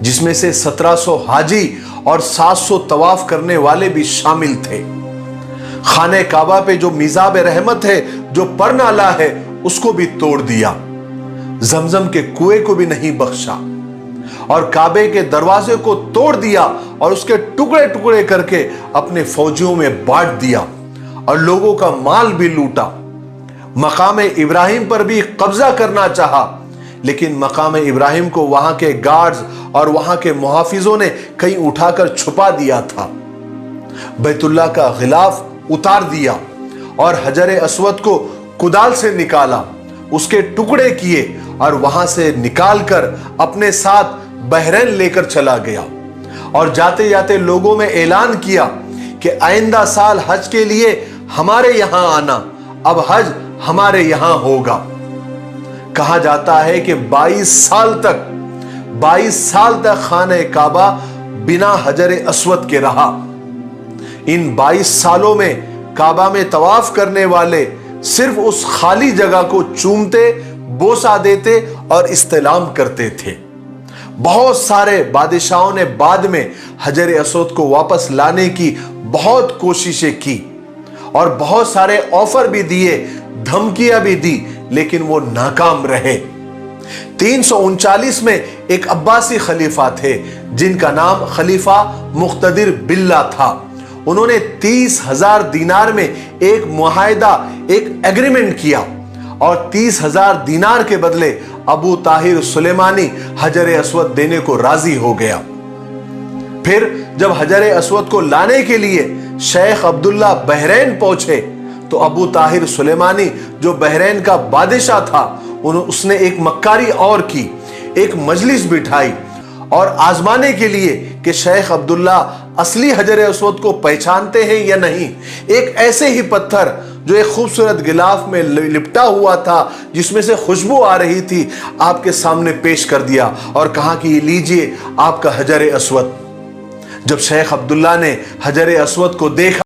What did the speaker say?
जिसमें से 1700 हाजी और 700 तवाफ करने वाले भी शामिल थे। खाने काबा पे जो मिजाब रहमत है, जो परनाला है, उसको भी तोड़ दिया। जमजम के कुएं को भी नहीं बख्शा और काबे के दरवाजे को तोड़ दिया और उसके टुकड़े टुकड़े करके अपने फौजियों में बांट दिया और लोगों का माल भी लूटा। मकाम इब्राहिम पर भी कब्जा करना चाहा, लेकिन मकाम इब्राहिम को वहां के गार्ड्स और वहां के मुहाफिजों ने कहीं उठाकर छुपा दिया था। बैतुल्लाह का गिलाफ उतार दिया और हजर अस्वद को कुदाल से निकाला, उसके टुकड़े किए और वहां से निकालकर अपने साथ बहरैन लेकर चला गया और जाते जाते लोगों में ऐलान किया कि आइंदा साल हज के लिए हमारे यहां आना, अब हज हमारे यहां होगा। कहा जाता है कि 22 साल तक खाने काबा बिना हजर अस्वद के रहा। इन 22 सालों में काबा में तवाफ करने वाले सिर्फ उस खाली जगह को चूमते, बोसा देते और इस्तेलाम करते थे। बहुत सारे बादशाहों ने बाद में हजर अस्वद को वापस लाने की बहुत कोशिशें की और बहुत सारे ऑफर भी दिए, धमकियां भी दी, लेकिन वो नाकाम रहे। 339 में एक अब्बासी खलीफा थे जिनका नाम खलीफा मुख्तदिर बिल्ला था। उन्होंने 30,000 दीनार में एक मुआहिदा, एक एग्रीमेंट किया और 30,000 दीनार के बदले अबू ताहिर सुलेमानी हजर अस्वद देने को राजी हो गया। फिर जब हजर अस्वद को लाने के लिए शेख अब्दुल्ला बहरैन पहुंचे तो अबू ताहिर सुलेमानी जो बहरैन का बादशाह था, उसने एक मक्कारी और की, एक मजलिस बिठाई और आजमाने के लिए कि शेख अब्दुल्ला असली हजर अस्वद को पहचानते हैं या नहीं, एक ऐसे ही पत्थर जो एक खूबसूरत गिलाफ में लिपटा हुआ था जिसमें से खुशबू आ रही थी, आपके सामने पेश कर दिया और कहा कि ये लीजिए आपका हजर अस्वद। जब शेख अब्दुल्ला ने हजर अस्वद को देखा